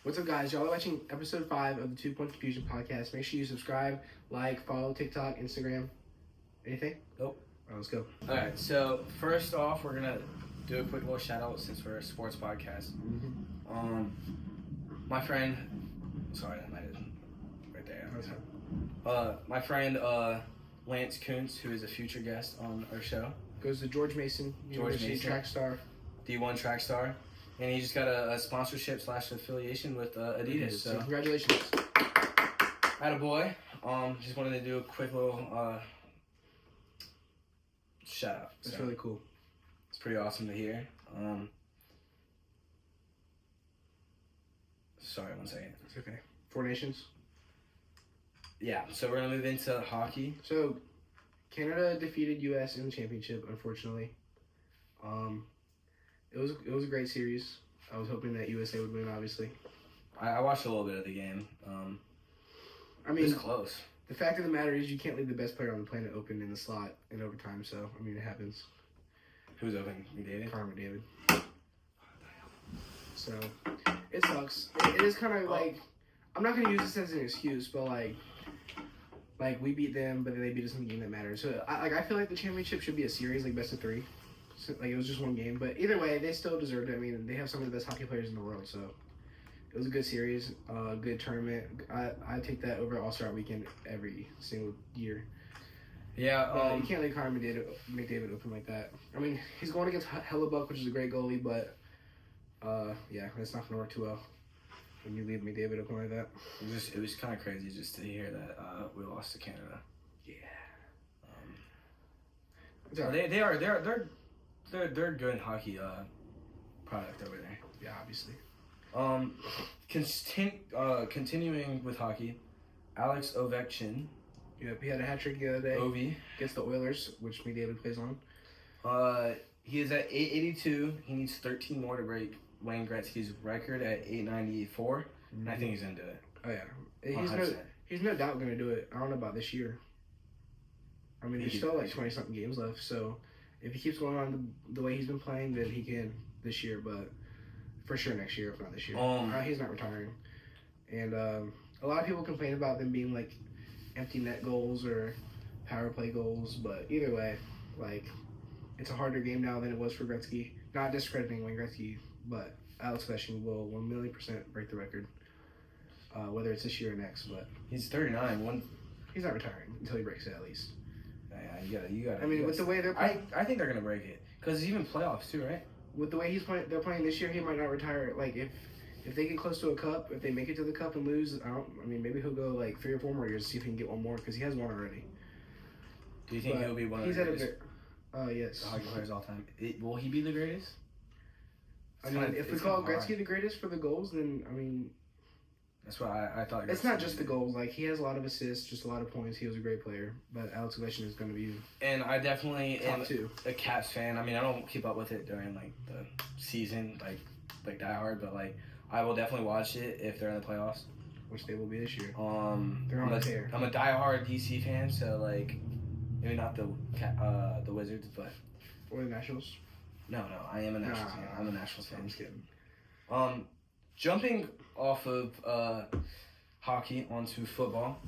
What's up, guys? Y'all are watching episode 5 of the 2 Point Confusion podcast. Make sure you subscribe, like, follow TikTok, Instagram. Anything? Nope. All right, let's go. All right, so first off, we're going to do a quick little shout out since we're a sports podcast. My friend, sorry, that might have right there. My friend Lance Kuntz, who is a future guest on our show. Goes to George Mason University, track star. D1 track star. And he just got a sponsorship / affiliation with Adidas. So congratulations. Attaboy. Just wanted to do a quick little shout out. That's really cool. It's pretty awesome to hear. Sorry, 1 second. It's okay. 4 Nations. Yeah, so we're going to move into hockey. So, Canada defeated U.S. in the championship, unfortunately. It was a great series. I was hoping that USA would win, obviously. I watched a little bit of the game. I mean, it was close. The fact of the matter is you can't leave the best player on the planet open in the slot in overtime, so, I mean, it happens. Who's open? McDavid? Connor McDavid. So, it sucks. It is kind of like, I'm not going to use this as an excuse, but like we beat them, but then they beat us in the game that matters. So, I feel like the championship should be a series, like best of 3. So, like, it was just one game. But either way, they still deserved it. I mean, they have some of the best hockey players in the world, so it was a good series, good tournament. I take that over All-Star Weekend every single year. Yeah, you can't leave Connor McDavid open like that. I mean, he's going against Hellebuck, which is a great goalie, but yeah, it's not going to work too well when you leave McDavid open like that. It was kind of crazy just to hear that we lost to Canada. Yeah. They're a good hockey product over there. Yeah, obviously. Continuing with hockey, Alex Ovechkin. Yep, he had a hat trick the other day. Ovi against the Oilers, which McDavid plays on. He is at 882. He needs 13 more to break Wayne Gretzky's record at 894, and I think he's gonna do it. Oh yeah, he's no doubt gonna do it. I don't know about this year. I mean, there's still like 20-something games left, so if he keeps going on the way he's been playing, then he can this year, but for sure next year, if not this year. He's not retiring. And a lot of people complain about them being like empty net goals or power play goals, but either way, like, it's a harder game now than it was for Gretzky. Not discrediting Wayne Gretzky, but Alex Ovechkin will 1,000,000% break the record, whether it's this year or next. But he's 39. He's not retiring until he breaks it at least. Yeah, you got. I mean, with the way they're playing, I think they're gonna break it because it's even playoffs too, right? With the way they're playing this year, he might not retire. Like if they get close to a cup, if they make it to the cup and lose, I mean, maybe he'll go like 3 or 4 more years to see if he can get one more because he has one already. Do you think he'll be one of the greatest? Yes. Hockey players all time. Will he be the greatest? I mean, if we call Gretzky the greatest for the goals, then I mean, that's what I thought. It's not just the goals. Like, he has a lot of assists, just a lot of points. He was a great player, but Alex Ovechkin is going to be. And I definitely am a Caps fan. I mean, I don't keep up with it during like the season, like die hard, but like I will definitely watch it if they're in the playoffs, which they will be this year. They're on a tear. I'm a diehard DC fan, so like maybe not the Wizards, but or the Nationals. No, I am a Nationals fan. I'm a Nationals fan. I'm just kidding. Jumping off of hockey onto football,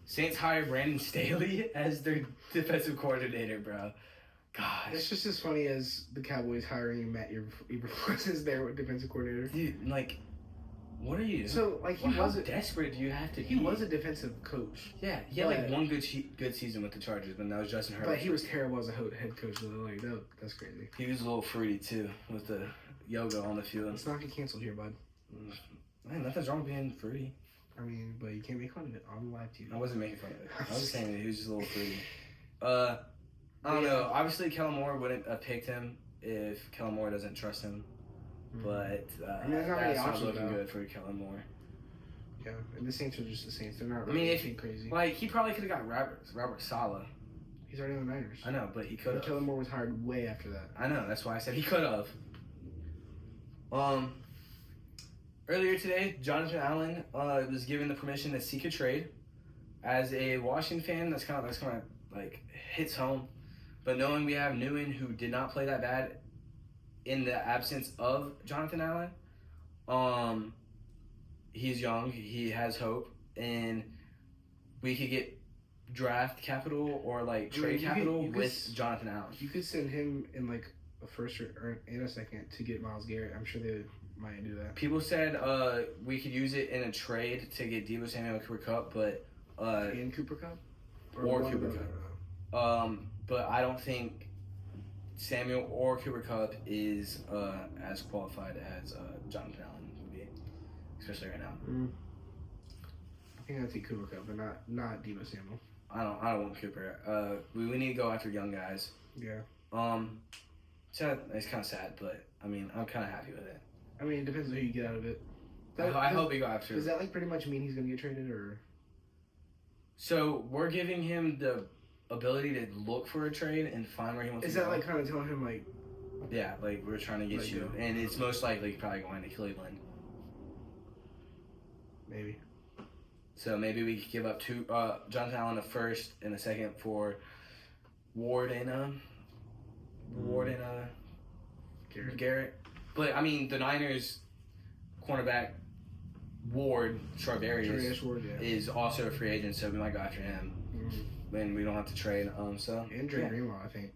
Saints hired Brandon Staley as their defensive coordinator, bro. Gosh. It's just as funny as the Cowboys hiring Matt Eberflus as their defensive coordinator. Dude, like, what are you? So, like, how desperate do you have to be? He was a defensive coach. Yeah, he had like one good season with the Chargers, but that was Justin Herbert. But he was terrible as a head coach, though. Like, that's crazy. He was a little fruity, too, with the yoga on the field. Let's not get canceled here, bud. Man, nothing's wrong with being fruity. I mean, but you can't make fun of it on live TV. I wasn't making fun of it. I was saying that he was just a little fruity. I don't know. Obviously, Kellen Moore wouldn't have picked him if Kellen Moore doesn't trust him. But I mean, that's not looking good for Kellen Moore. Yeah, and the Saints are just the Saints. They're not really anything crazy. Like, he probably could have got Robert Saleh. He's already on the Niners. I know, but he could have. Kellen Moore was hired way after that. I know. That's why I said he could have. Earlier today, Jonathan Allen was given the permission to seek a trade. As a Washington fan, that's kind of like hits home. But knowing we have Nguyen, who did not play that bad in the absence of Jonathan Allen, he's young. He has hope, and we could get draft capital or like trade capital with Jonathan Allen. You could send him in like a first or in a second to get Myles Garrett. I'm sure they might do that. People said we could use it in a trade to get Deebo Samuel and Cooper Kupp, but and Cooper Kupp or Cooper Kupp. But I don't think Samuel or Cooper Kupp is as qualified as Jonathan Allen would be, especially right now. I think I'd take Cooper Kupp, but not Deebo Samuel. I don't want Cooper. We need to go after young guys. Yeah. So it's kind of sad, but I mean I'm kind of happy with it. I mean, it depends on who you get out of it. I hope we go after. Does that like pretty much mean he's gonna get traded, or? So we're giving him the ability to look for a trade and find where he wants to go. Is that like kind of telling him like? Yeah, like we're trying to get like you, and it's most likely probably going to Cleveland. Maybe. So maybe we could give up Jonathan Allen a first and a second for Ward and Garrett. But I mean, the Niners cornerback Ward Charvarius is also a free agent, so we might go after him. And we don't have to trade. And Greenlaw, I think.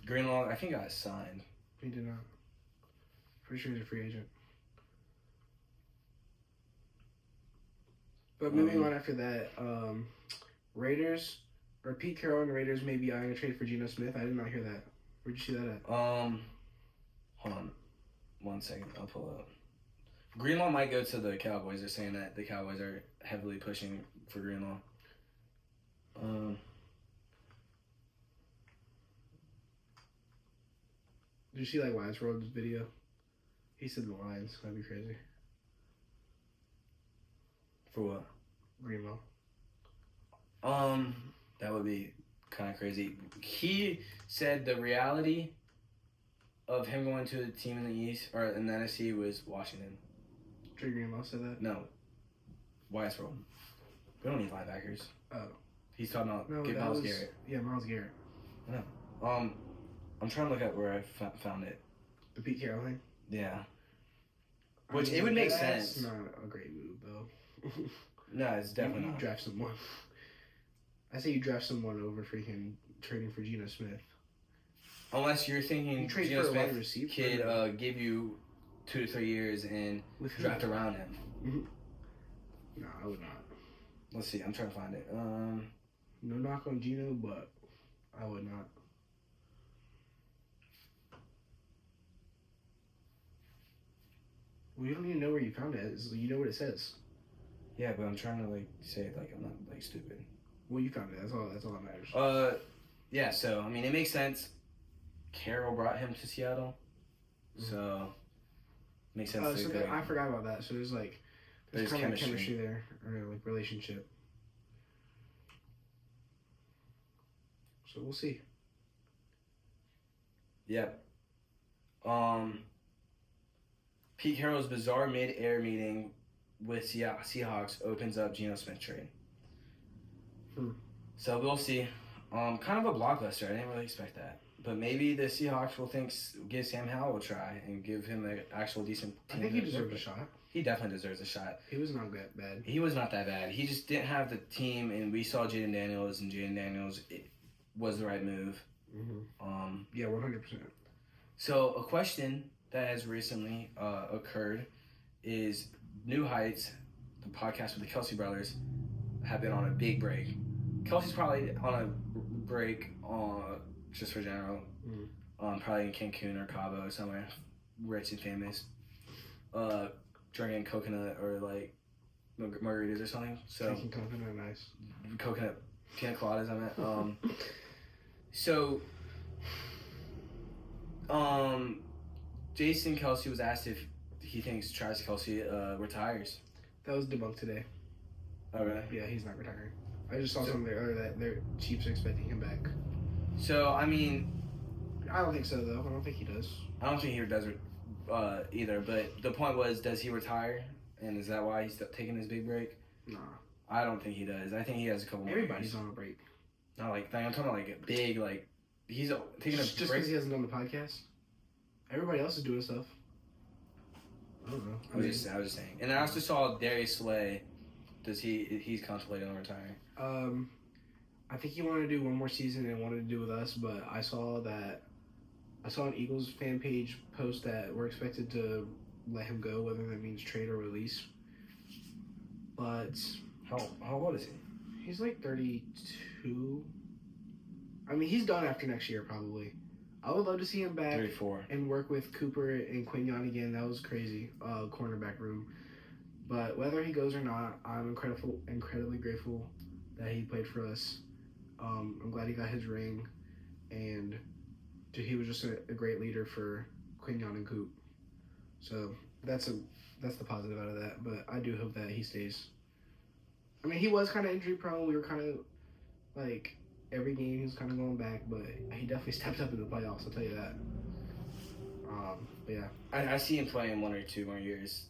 Greenlaw, I think got signed. He did not. Pretty sure he's a free agent. But moving on after that, Raiders or Pete Carroll and the Raiders may be eyeing a trade for Geno Smith. I did not hear that. Where'd you see that at? Hold on, 1 second. I'll pull up. Greenlaw might go to the Cowboys. They're saying that the Cowboys are heavily pushing for Greenlaw. Did you see like Wise World's video? He said the Lions. That'd be crazy. For what? Greenlaw. That would be kind of crazy. He said the reality of him going to a team in the East or in the NFC was Washington. Trey Greenlaw said that? No. Wise World. We don't need linebackers. Oh. He's talking about get Myles Garrett. Yeah, Myles Garrett. No. I'm trying to look at where I found it. The Pete Carroll thing? Yeah. Which it would make sense. That's not a great move, though. No, it's definitely not. You draft someone. I say you draft someone over freaking trading for Geno Smith. Unless you're thinking Geno Smith could give you 2 to 3 years and draft around him. Mm-hmm. No, I would not. Let's see. I'm trying to find it. No knock on Geno, but I would not. Well, you don't even know where you found it. You know what it says. Yeah, but I'm trying to like say it like I'm not like stupid. Well, you found it. That's all that matters. Yeah. So I mean, it makes sense. Carroll brought him to Seattle, so makes sense. I forgot about that. So there's kind of chemistry there, or like relationship. So we'll see. Yep. Pete Carroll's bizarre mid-air meeting with Seahawks opens up Geno Smith trade. So we'll see. Kind of a blockbuster. I didn't really expect that. But maybe the Seahawks will give Sam Howell a try and give him an actual decent team. I think he deserves a shot. He definitely deserves a shot. He was not that bad. He was not that bad. He just didn't have the team, and we saw Jaden Daniels, and Jaden Daniels was the right move. Mm-hmm. Yeah, 100%. So a question that has recently occurred is New Heights, the podcast with the Kelsey brothers, have been on a big break. Kelsey's probably on a break just for general, probably in Cancun or Cabo somewhere, rich and famous, drinking coconut or like margaritas or something. So drinking coconut, nice. Coconut pina coladas, I meant. So, Jason Kelsey was asked if he thinks Travis Kelsey retires. That was debunked today. Oh, really? Yeah, he's not retiring. I just saw something there that their Chiefs are expecting him back. So, I mean... I don't think so, though. I don't think he does. I don't think he does either, but the point was, does he retire? And is that why he's taking his big break? Nah. I don't think he does. I think he has a couple more Everybody's years. on a break. Not like I'm talking about like a big, like, he's taking a just break. because he hasn't done the podcast? Everybody else is doing stuff. I don't know. I was just saying. And I also saw Darius Slay. He's contemplating on retiring? I think he wanted to do one more season and wanted to do with us, but I saw an Eagles fan page post that we're expected to let him go, whether that means trade or release. But how old is he? He's like 32. I mean, he's done after next year probably. I would love to see him back 34 and work with Cooper and Quignon again. That was crazy, cornerback room. But whether he goes or not, I'm incredibly grateful that he played for us. I'm glad he got his ring, and he was just a great leader for Quignon and Coop. So that's the positive out of that. But I do hope that he stays. I mean, he was kind of injury prone. We were kind of like every game he was kind of going back, but he definitely stepped up in the playoffs. I'll tell you that. But yeah, I see him playing 1 or 2 more years.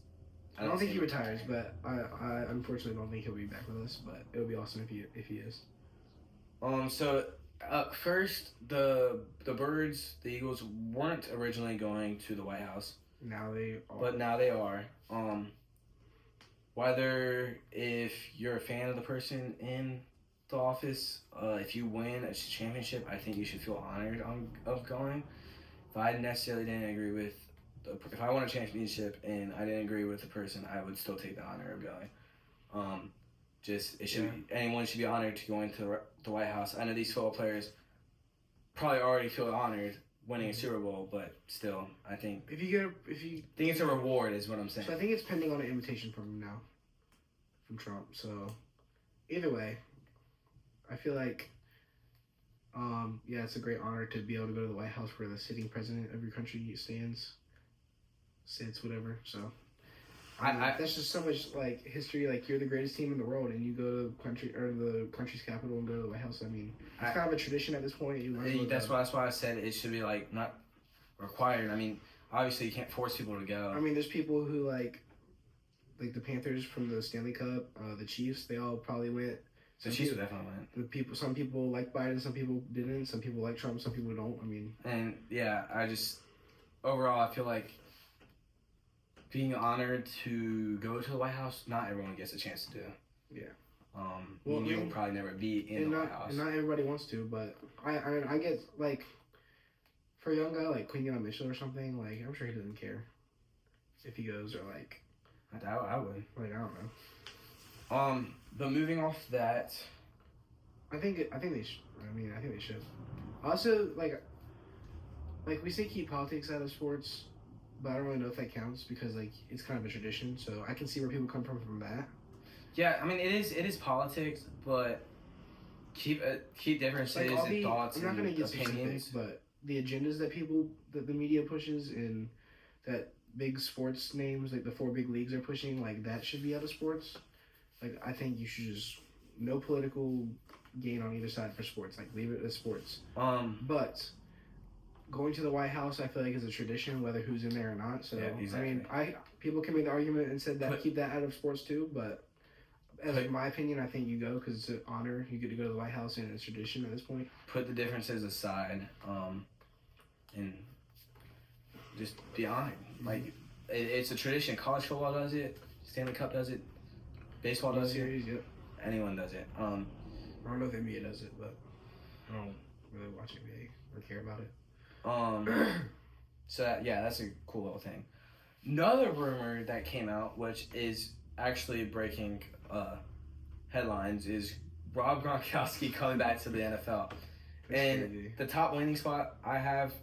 I don't think he retires, but I unfortunately don't think he'll be back with us. But it would be awesome if he is. So first the Birds, the Eagles weren't originally going to the White House. Now they are. But now they are. Whether if you're a fan of the person in the office, if you win a championship, I think you should feel honored of going. If I necessarily didn't agree with, if I won a championship and I didn't agree with the person, I would still take the honor of going. Anyone should be honored to go into the White House. I know these football players probably already feel honored winning a Super Bowl, but still, I think if you think it's a reward, is what I'm saying. So I think it's pending on an invitation from him now, from Trump. So either way, I feel like, it's a great honor to be able to go to the White House where the sitting president of your country sits, whatever. So that's just so much like history. Like you're the greatest team in the world, and you go to the country's capital and go to the White House. I mean, it's kind of a tradition at this point. That's why I said it should be like not required. I mean, obviously you can't force people to go. I mean, there's people who like the Panthers from the Stanley Cup, the Chiefs. They all probably went. The Chiefs definitely went. Some people like Biden, some people didn't. Some people like Trump, some people don't. I mean, and overall, I feel like being honored to go to the White House, not everyone gets a chance to do. Yeah. You'll probably never be in the White House. And not everybody wants to, but I get like, for a young guy like Quignon Mitchell or something, like I'm sure he doesn't care if he goes or like. I would. Like I don't know. But moving off that, I think they should. I think they should. Also, like we say keep politics out of sports, but I don't really know if that counts because like it's kind of a tradition. So I can see where people come from that. Yeah, I mean it is politics, but keep differences and thoughts. I'm not going to get opinions, specific, but the agendas that the media pushes and that big sports names like the 4 big leagues are pushing, like that should be out of sports. Like I think you should just no political gain on either side for sports. Like leave it as sports. But going to the White House, I feel like is a tradition, whether who's in there or not. So yeah, exactly. I mean, people can make the argument and said that keep that out of sports too. But in my opinion, I think you go because it's an honor. You get to go to the White House and it's tradition at this point. Put the differences aside, and just be honored. Like it's a tradition. College football does it. Stanley Cup does it. Baseball does it. Yep. Anyone does it. I don't know if NBA does it, but I don't really watch NBA or care about it. So that's a cool little thing. Another rumor that came out, which is actually breaking headlines, is Rob Gronkowski coming back to the NFL. And crazy. The top landing spot I've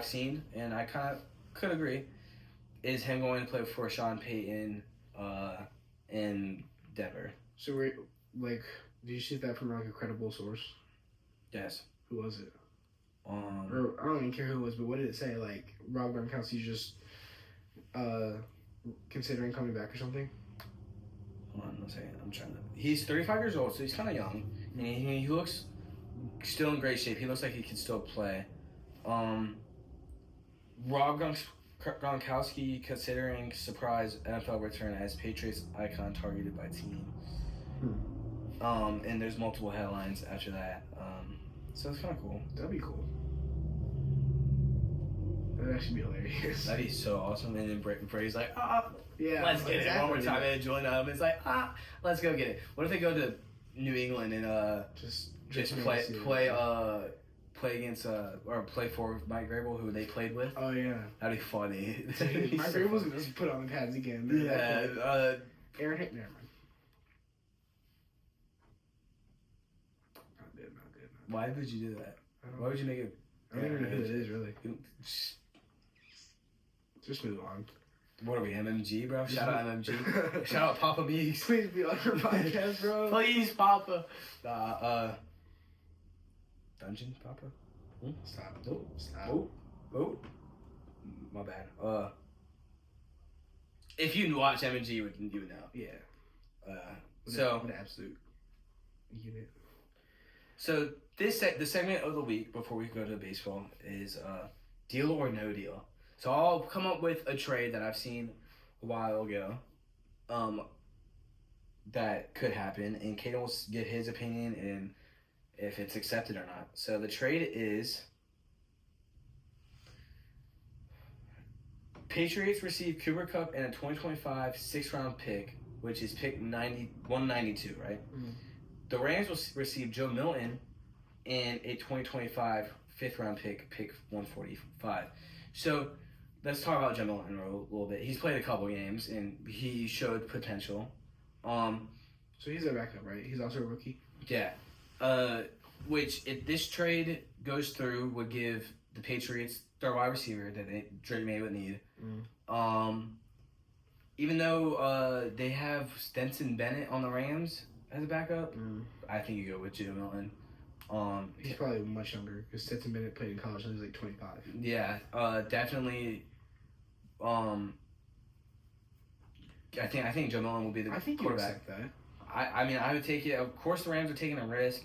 seen, and I kind of could agree, is him going to play for Sean Payton in Denver. So did you see that from like a credible source? Yes. Who was it? Or I don't even care who it was, but what did it say? Like Rob Gronkowski's just considering coming back or something? Hold on, I'm trying to. He's 35 years old, so he's kind of young, and he looks still in great shape. He looks like he can still play. Rob Gronkowski considering surprise NFL return as Patriots icon targeted by team. And there's multiple headlines after that. So it's kind of cool. That'd be cool. That'd actually be hilarious. That'd be so awesome. And then Brady's like, yeah, let's get it one more time. And join up. It's like, let's go get it. What if they go to New England and just play against or play for Mike Vrabel, who they played with? Oh yeah, that'd be funny. Dude, Mike Vrabel's gonna just put on the pads again. Yeah. Aaron, never mind. Not good. Why would you do that? Why would you make it? I don't even know who it is really. Just move on. What are we, MMG, bro? Shout out MMG. Shout out Papa Beast. Please be on your podcast, bro. Please, Papa. Dungeon, Papa? Stop. Nope. Stop. Oh. My bad. If you watch MMG, you would know. Yeah. So. An absolute unit. So, the segment of the week, before we go to baseball, is Deal or No Deal. So I'll come up with a trade that I've seen a while ago that could happen, and Kaden will get his opinion and if it's accepted or not. So the trade is Patriots receive Cooper Kupp and a 2025 6th-round pick, which is pick 192, right? Mm-hmm. The Rams will receive Joe Milton and a 2025 5th-round pick 145. So let's talk about Joe Milton a little bit. He's played a couple games, and he showed potential. So he's a backup, right? He's also a rookie? Yeah. Which, if this trade goes through, would give the Patriots their wide receiver that Drake May would need. Even though they have Stetson Bennett on the Rams as a backup, I think you go with Joe Milton. He's probably much younger because Stetson Bennett played in college when he was like 25. Yeah, definitely. I think Joe Milton will be the quarterback. I think you accept that. I mean, I would take it. Of course, the Rams are taking a risk,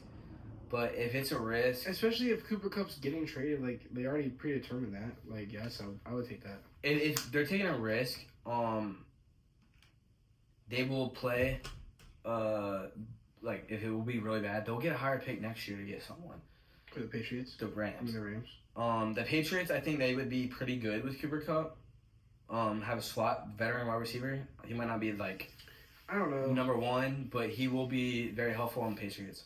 but if it's a risk, especially if Cooper Kupp's getting traded, like they already predetermined that. Like, yes, I would take that. If they're taking a risk, they will play. Like if it will be really bad, they'll get a higher pick next year to get someone. For the Patriots? The Rams. I mean the Rams. The Patriots, I think they would be pretty good with Cooper Kupp. Have a slot veteran wide receiver. He might not be like, I don't know, number one, but he will be very helpful on the Patriots.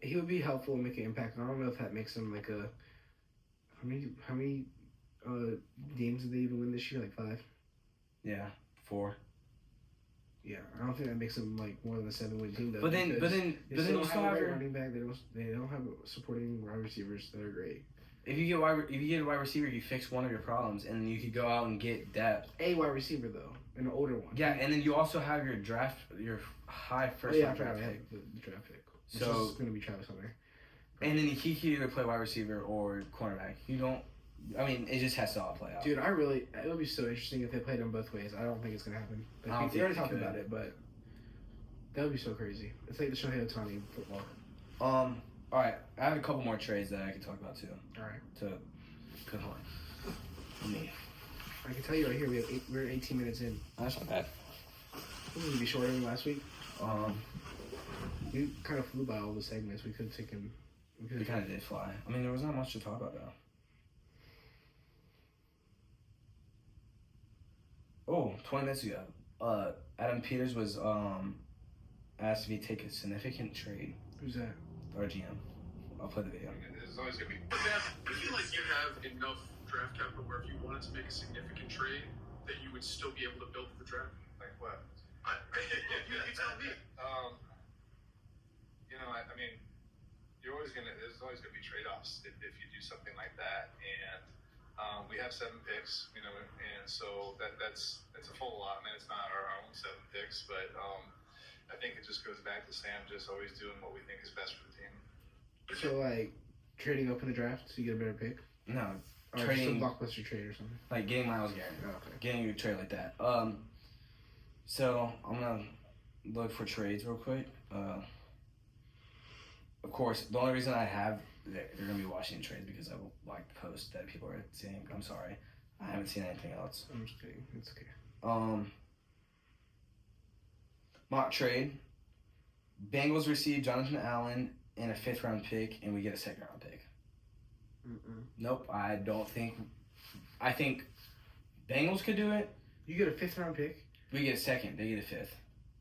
He would be helpful and make an impact. I don't know if that makes him like a. How many games did they even win this year? Like 5. Yeah, 4. Yeah, I don't think that makes them like more than a 7-win team though. But then you still have a running back. They don't have supporting wide receivers that are great. If you get a wide receiver, you fix one of your problems, and you could go out and get depth. A wide receiver though, an older one. Yeah, and then you also have your high first round draft pick. The draft pick. So it's going to be Travis Hunter. And then he can either play wide receiver or cornerback. You don't. I mean, it just has to all play out. Dude, it would be so interesting if they played them both ways. I don't think it's going to happen. We already talked about it, but that would be so crazy. It's like the Shohei Ohtani football. All right. I have a couple more trades that I can talk about, too. All right. Good one. I can tell you right here, we're 18 minutes in. That's not bad. This is going to be shorter than last week. We kind of flew by all the segments. We could have taken... We kind of did fly. I mean, there was not much to talk about, though. Oh, 20 minutes ago, Adam Peters was asked if he'd take a significant trade. Who's that? Our GM. I'll play the video. It's always going to be... But then, I feel like you have enough draft capital where if you wanted to make a significant trade, that you would still be able to build the draft. Like what? You tell me. I mean, there's always going to be trade-offs if you do something like that. And we have 7 picks, and so that's a whole lot. I mean, it's not our own 7 picks, but I think it just goes back to Sam just always doing what we think is best for the team. So, like, trading up in the draft so you get a better pick? No. Or trading, just a blockbuster trade or something? Like getting Myles Garrett. Oh, okay. Getting a trade like that. So, I'm going to look for trades real quick. Of course, the only reason I have... They're going to be Washington trades because I like the post that people are seeing. I'm sorry. I haven't seen anything else. I'm just kidding. It's okay. Mock trade. Bengals receive Jonathan Allen and a 5th-round pick, and we get a 2nd-round pick. Mm-mm. Nope. I don't think I think Bengals could do it. You get a 5th-round pick? We get a 2nd. They get a 5th.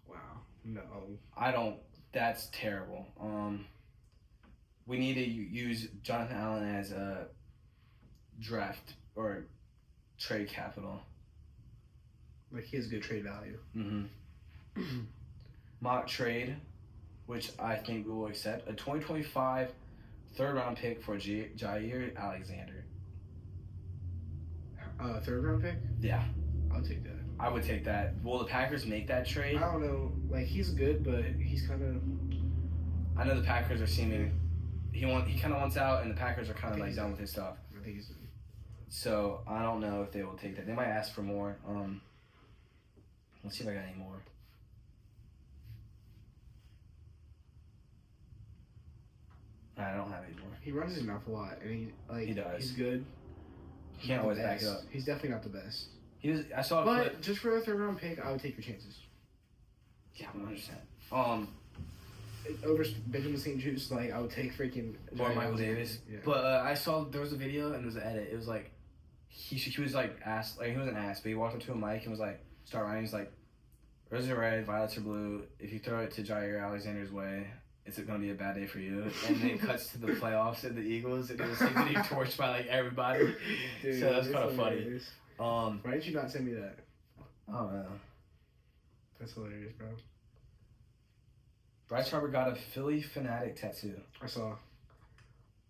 Wow. No. I don't. That's terrible. We need to use Jonathan Allen as a draft or trade capital. Like, he has good trade value. Mm-hmm. Mock trade, which I think we will accept. A 2025 3rd-round pick for Jair Alexander. 3rd-round pick? Yeah. I'll take that. I would take that. Will the Packers make that trade? I don't know. Like, he's good, but he's kind of... I know the Packers are seeming... He kind of wants out, and the Packers are kind of like done with his stuff. I think he's... So, I don't know if they will take that. They might ask for more. Let's see if I got any more. I don't have any more. He runs his mouth a lot, and He does. He's good. He can't always back it up. He's definitely not the best. I saw a But clip. just for a 3rd-round pick, I would take your chances. Yeah, 100%. Over Benjamin St. Juice, like, I would take freaking... Or Michael Davis. Yeah. But I saw there was a video and it was an edit. It was like he was like asked, like he wasn't asked, but he walked up to a mic and was like, start writing. He's like, roses are red, violets are blue. If you throw it to Jair Alexander's way, it's gonna be a bad day for you. And then it cuts to the playoffs and the Eagles, and it was like getting torched by like everybody. Dude, so that's kind of funny. Why did you not send me that? I don't know. That's hilarious, bro. Bryce Harper got a Philly Fanatic tattoo. I saw.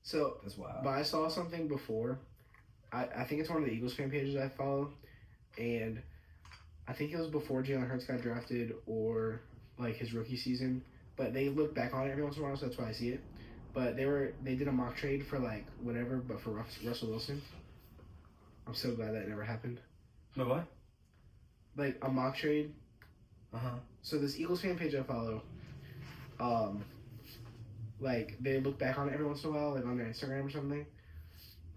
So, That's wild. but I saw something before. I think it's one of the Eagles fan pages I follow, and I think it was before Jalen Hurts got drafted or like his rookie season. But they look back on it every once in a while, so that's why I see it. But they did a mock trade for like whatever, but for Russell Wilson. I'm so glad that never happened. No what? Like a mock trade. Uh-huh. So this Eagles fan page I follow, like they look back on it every once in a while, like on their Instagram or something.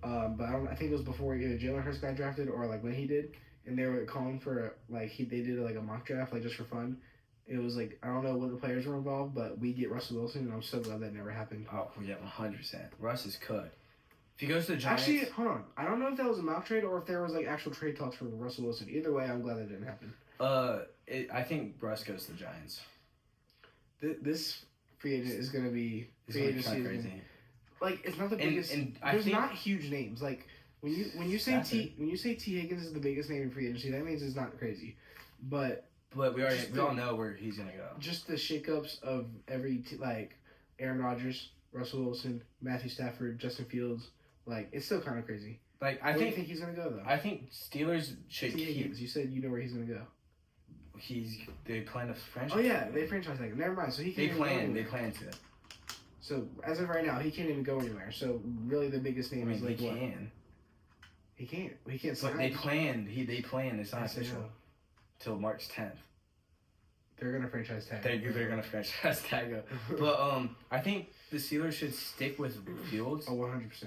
But I think it was before either Jalen Hurts got drafted or like when he did, and they were calling for they did like a mock draft like just for fun. It was like I don't know what the players were involved, but we get Russell Wilson, and I'm so glad that never happened. Oh yeah, 100%. Russ is cut. If he goes to the Giants, Actually, hold on. I don't know if that was a mock trade or if there was like actual trade talks for Russell Wilson. Either way, I'm glad that didn't happen. I think Russ goes to the Giants. This free agent is gonna be It's free gonna be agency. kind of crazy. Like it's not the biggest. And I there's think not huge names. Like when you say That's T Higgins is the biggest name in free agency, that means it's not crazy. But we all know where he's gonna go. just the shakeups of like Aaron Rodgers, Russell Wilson, Matthew Stafford, Justin Fields, like it's still kind of crazy. Like Where do you think he's gonna go though? I think Steelers should T keep. Higgins, you said you know where he's gonna go. They plan to franchise. Oh yeah, they franchise tag him. Never mind. So he can't. They plan to. So as of right now, he can't even go anywhere. So really, the biggest I name mean, is like he what? can. He can't. He can't sign. But they planned. They planned. It's not I said official no. till March 10th. They're gonna franchise tag. They're gonna franchise tag him. But I think the Steelers should stick with Fields. Oh, 100%.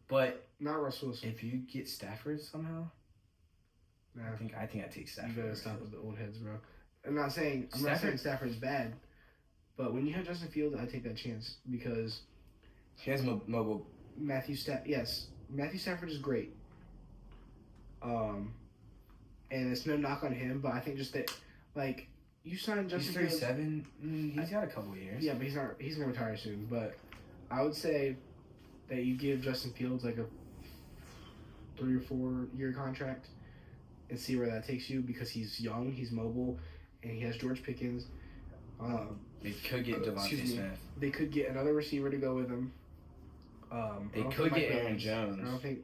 But Not Russell Wilson. if you get Stafford somehow, Nah, I think I take Stafford. you better stop with the old heads, bro. I'm not saying Stafford's bad, but when you have Justin Fields, I take that chance because He has mobile. Matthew Stafford is great. And it's no knock on him, but I think just that, like, you signed He's Justin Fields. 37. He's got a couple of years. Yeah, but he's not. He's gonna retire soon. But I would say that you give Justin Fields like a 3 or 4 year contract and see where that takes you because he's young, he's mobile, and he has George Pickens. They could get Devontae Smith. They could get another receiver to go with him. They could get Aaron Jones. I don't think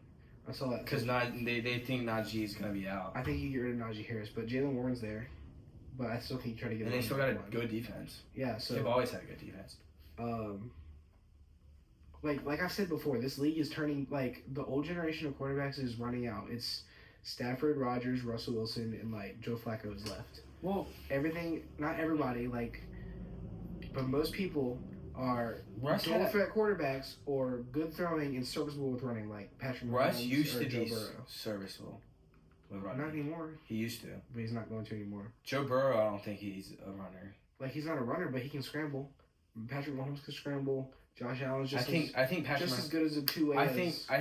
I saw that Because they think Najee's gonna be out. I think you get rid of Najee Harris, but Jalen Warren's there. But I still think you try to get. And they him still got a one. good defense. Yeah, so They've always had a good defense. Like I've said before, this league is turning, like, the old generation of quarterbacks is running out. It's Stafford, Rodgers, Russell Wilson, and, like, Joe Flacco is left. Well, Everything, not everybody, like, but most people are Russ dual had- threat quarterbacks or good throwing and serviceable with running, like Patrick Mahomes Russ used or to Joe be Burrow. serviceable with Not running. anymore, He used to. but he's not going to anymore. Joe Burrow, I don't think he's a runner. Like, he's not a runner, but he can scramble. Patrick Mahomes can scramble. Josh Allen's just I think Patrick just as good as a two-way. I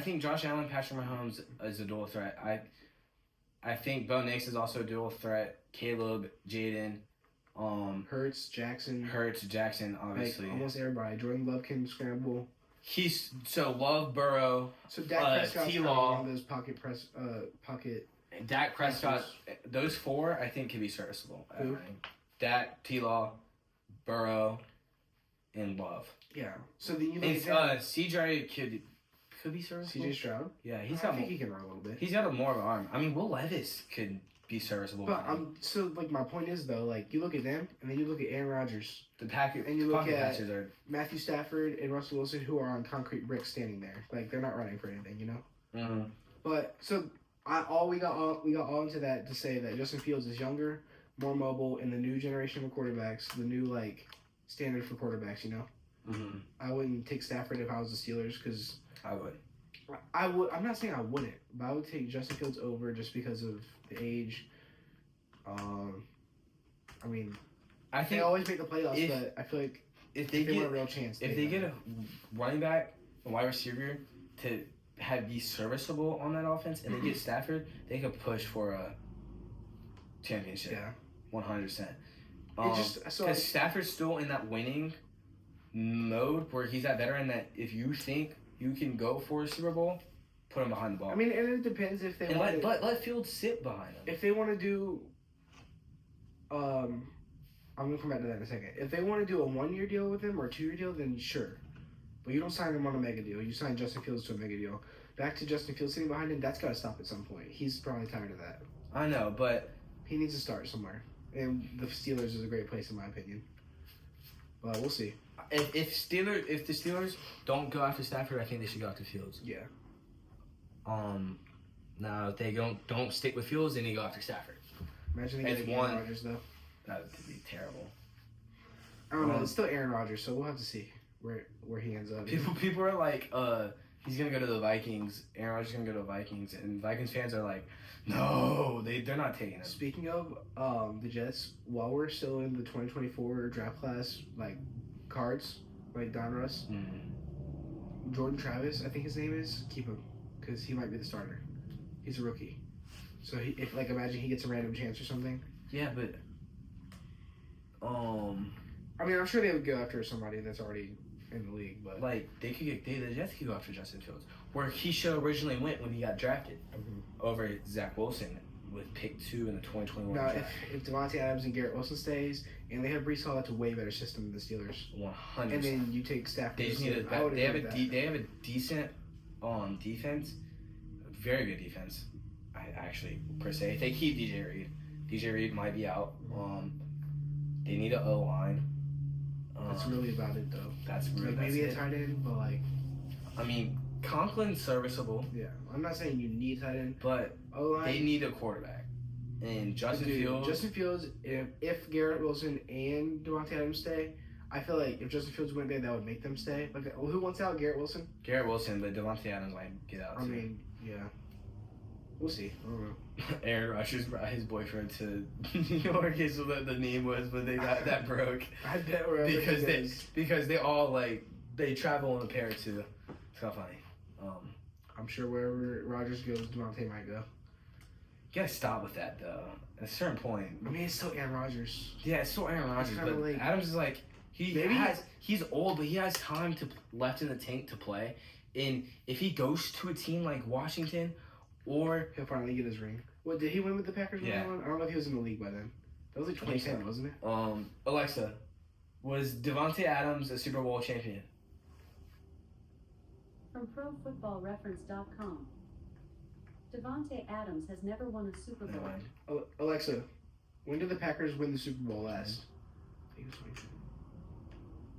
think Josh Allen, Patrick Mahomes is a dual threat. I think Bo Nix is also a dual threat. Caleb, Jaden, Hurts, Jackson, obviously. Like, almost everybody. Jordan Love can scramble. He's so Love, Burrow, So Dak Prescott's kind of T-Law. one of those pocket. Dak Prescott. Those four, I think, can be serviceable. Who? Dak, T-Law, Burrow, and Love. Yeah. So then you look And at CJ could be serviceable. CJ Stroud. Yeah, I think he can run a little bit. He's got a more of an arm. I mean, Will Levis could be serviceable. But so like my point is though, like you look at them and then you look at Aaron Rodgers, the Packers and you look pocket at patches are. Matthew Stafford and Russell Wilson, who are on concrete bricks standing there, like they're not running for anything, you know. Mm-hmm. But so we got all into that to say that Justin Fields is younger, more mobile, and the new generation of quarterbacks, the new like standard for quarterbacks, you know. Mm-hmm. I wouldn't take Stafford if I was the Steelers because I would. I would. I'm not saying I wouldn't, but I would take Justin Fields over just because of the age. I mean, I think they always make the playoffs, but I feel like if they want get a real chance, if they get a running back, a wide receiver to be serviceable on that offense, and they get Stafford, they could push for a championship. Yeah, 100%. Because Stafford's still in that winning mode where he's that veteran that if you think you can go for a Super Bowl, put him behind the ball. I mean, and it depends if they want. Let Fields sit behind him. If they want to do, I'm gonna come back to that in a second. If they want to do a 1-year deal with him or a 2-year deal, then sure. But you don't sign him on a mega deal. You sign Justin Fields to a mega deal. Back to Justin Fields sitting behind him. That's got to stop at some point. He's probably tired of that. I know, but he needs to start somewhere. And the Steelers is a great place in my opinion. But we'll see. If the Steelers don't go after Stafford, I think they should go after Fields. Yeah. Now if they don't stick with Fields, then they go after Stafford. Imagine they get Aaron Rodgers though. That would be terrible. I don't know. It's still Aaron Rodgers, so we'll have to see where he ends up. People are like, he's gonna go to the Vikings. Aaron Rodgers is gonna go to the Vikings, and Vikings fans are like, no, they're not taking him. Speaking of the Jets, while we're still in the 2024 draft class, like cards, like Donruss, Jordan Travis, I think his name is, keep him because he might be the starter. He's a rookie, so if imagine he gets a random chance or something. Yeah, but I mean, I'm sure they would go after somebody that's already in the league, but like the Jets could go after Justin Fields, where he should have originally went when he got drafted over Zach Wilson with pick 2 in the 2021 now, draft. if Devontae Adams and Garrett Wilson stays, and they have Breece Hall, that's a way better system than the Steelers. 100%. And then you take Stafford. They just need they have a decent defense, very good defense. I actually per se, if they keep DJ Reed might be out. They need an O line. That's really about it, though. That's really maybe a tight end, but I mean, Conklin's serviceable. Yeah, I'm not saying you need a tight end, but O-line, they need a quarterback. And Justin Fields, if Garrett Wilson and Devontae Adams stay, I feel like if Justin Fields went there, that would make them stay. Like, who wants out? Garrett Wilson. Garrett Wilson, but Devontae Adams might get out. I mean, yeah. We'll see. I don't know. Aaron Rodgers brought his boyfriend to New York is what the name was, but they got that broke. I bet because they all they travel in a pair too. It's kind of funny. I'm sure wherever Rodgers goes, Devontae might go. You gotta stop with that though. At a certain point. I mean, it's still Aaron Rodgers. Yeah, it's still Aaron Rodgers, but Adams is like he's old, but he has time left in the tank to play. And if he goes to a team like Washington. Or he'll finally get his ring. What, did he win with the Packers? Yeah. I don't know if he was in the league by then. That was like 2010, wasn't it? Alexa, was Devontae Adams a Super Bowl champion? From ProFootballReference.com. Devontae Adams has never won a Super Bowl. Alexa, when did the Packers win the Super Bowl last? I think it was 2010.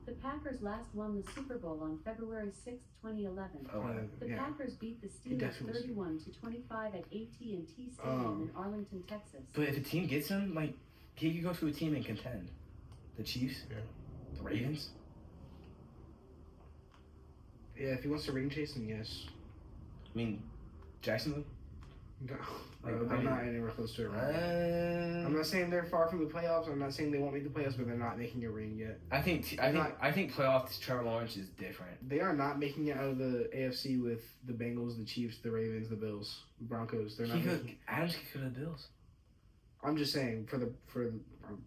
The Packers last won the Super Bowl on February 6, 2011. The Packers beat the Steelers 31-25 at AT&T Stadium in Arlington, Texas. But if a team gets him, he could go to a team and contend. The Chiefs? Yeah. The Ravens? Yeah, if he wants to ring chase, then yes. I mean, Jacksonville? No, Like, they're not anywhere close to it. Right I'm not saying they're far from the playoffs. I'm not saying they won't make the playoffs, but they're not making a ring yet. I think playoff Trevor Lawrence is different. They are not making it out of the AFC with the Bengals, the Chiefs, the Ravens, the Bills, the Broncos. They're not. Adams could go to the Bills. I'm just saying for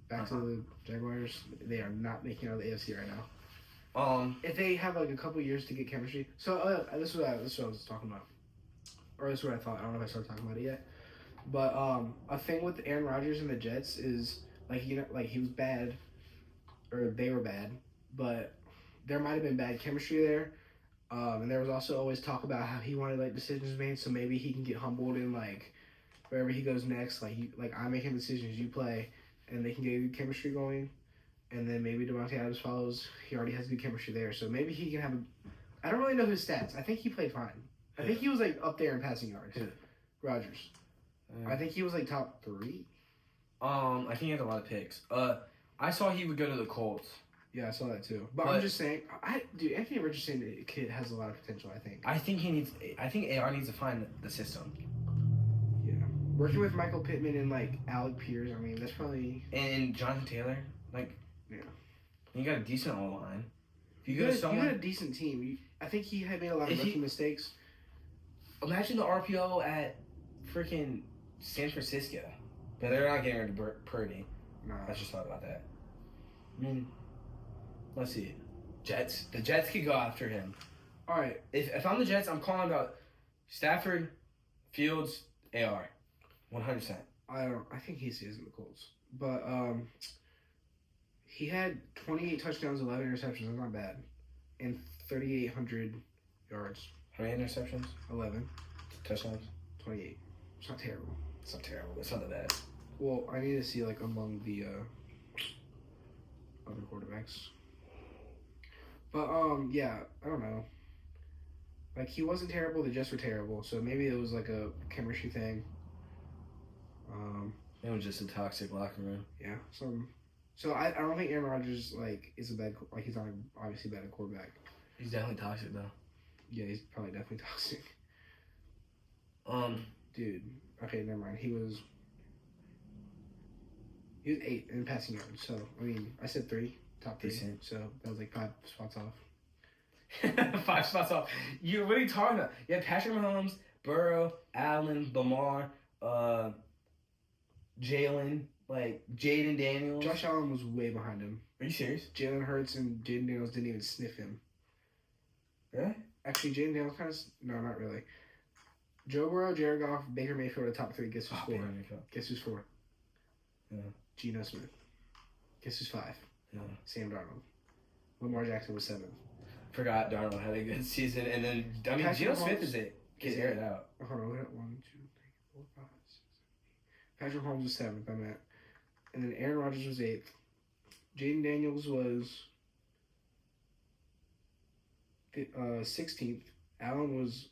back to the Jaguars, they are not making it out of the AFC right now. If they have like a couple years to get chemistry, so this is what I was talking about. Or that's what I thought. I don't know if I started talking about it yet. But a thing with Aaron Rodgers and the Jets is like he was bad, or they were bad, but there might have been bad chemistry there. And there was also always talk about how he wanted like decisions made, so maybe he can get humbled in like wherever he goes next. Like I'm making decisions, you play, and they can get good chemistry going. And then maybe Devontae Adams follows. He already has good chemistry there, so maybe he can have a. I don't really know his stats. I think he played fine. I think he was like up there in passing yards. Rodgers. I think he was like top 3. I think he has a lot of picks. I saw he would go to the Colts. Yeah, I saw that too. But I'm just saying, Anthony Richardson kid has a lot of potential. I think AR needs to find the system. Yeah, working with Michael Pittman and like Alec Pierce. I mean, that's probably and Jonathan Taylor. Like, yeah, you got a decent O line. You had a decent team. I think he had made a lot of rookie mistakes. Imagine the RPO at freaking San Francisco. But they're not getting rid of Purdy. No. I just thought about that. I mean, let's see. Jets. The Jets could go after him. All right. If I'm the Jets, I'm calling about Stafford, Fields, AR. 100%. I think he stays in the Colts. But he had 28 touchdowns, 11 interceptions. That's not bad. And 3,800 yards. How many interceptions? 11. Touchdowns? 28. It's not terrible. It's not terrible. It's not that bad. Well, I need to see like among the other quarterbacks. But yeah, I don't know. Like he wasn't terrible. The Jets were terrible. So maybe it was like a chemistry thing. It was just a toxic locker room. Yeah. So I don't think Aaron Rodgers is a bad he's not obviously bad at quarterback. He's definitely toxic though. Yeah, he's probably definitely toxic. Dude. Okay, never mind. He was 8 in passing yards. So I mean, I said 3, top 3. Decent. So that was like 5 spots off. 5 spots off. What are you talking about? You have Patrick Mahomes, Burrow, Allen, Lamar, Jalen, like Jaden Daniels. Josh Allen was way behind him. Are you serious? Jalen Hurts and Jaden Daniels didn't even sniff him. Really? Actually, Jaden Daniels no, not really. Joe Burrow, Jared Goff, Baker Mayfield are top 3. Guess who's 4? Guess who's 4? Yeah. Geno Smith. Guess who's 5? Yeah. Sam Darnold. Lamar Jackson was 7th. Forgot Darnold had a good season, and then Geno Smith is it. Gets aired out. Hold on, 1, 2, 3, 4, 5, 6, 7, 8. Patrick Mahomes was 7th. I'm at, and then Aaron Rodgers was 8th. Jaden Daniels was 16th. Allen was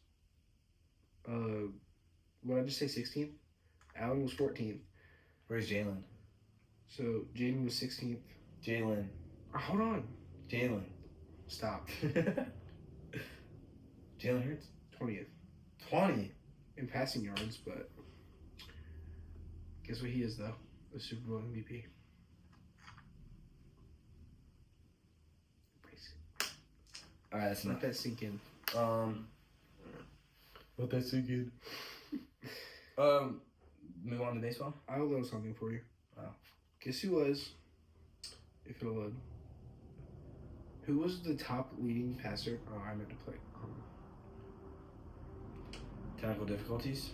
what did I just say? 16th. Allen was 14th. Where's Jalen? So Jaden was 16th. Jalen. Hold on. Jalen. Stop. Jalen Hurts? 20th. 20? In passing yards, but guess what he is, though? The Super Bowl MVP. Alright, that's Let that sink in. Let that sink in. Move on to baseball? I'll load something for you. Wow. Guess who was, if it'll load, who was the top leading passer? Oh, I meant to play. Technical difficulties?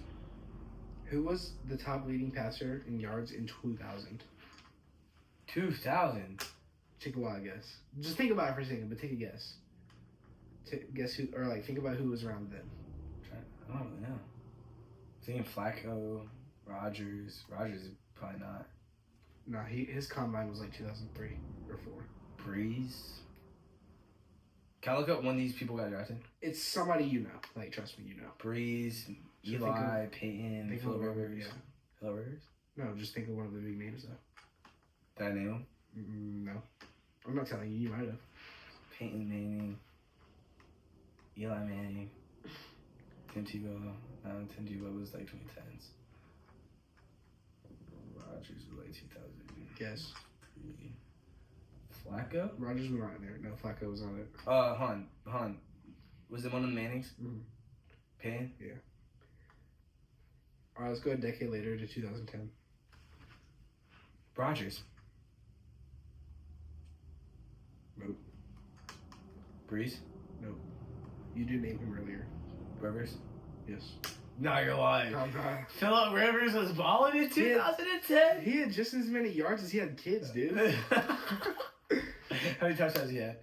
Who was the top leading passer in yards in 2000? 2000? Take a wild guess. Just think about it for a second, but take a guess. Guess who, or like think about who was around then. I don't really know. Thinking Flacco, Rodgers. Rodgers is probably not. No, his combine was like 2003 or 4. Breeze. Can I look up when these people got drafted? It's somebody you know. Like, trust me, you know. Breeze, So Eli, Peyton, Phillip Rivers. Yeah. Phillip Rivers? No, just think of one of the big names though. Did I name them? No, I'm not telling you. You might have. Peyton Manning, Eli Manning. Tim Tebow. Tim Tebow was like 2010s. Rodgers was like 2000. Yes. Flacco? Rodgers was not in there. No, Flacco was on it. Han. Was it one of the Mannings? Mm-hmm. Payne? Yeah. All right, let's go a decade later to 2010. Rodgers. Nope. Breeze? Nope. You did name him earlier. Rivers? Yes. No, you're lying. I'm not. Phillip Rivers was balling in 2010? He had just as many yards as he had kids, dude. How many touchdowns he had?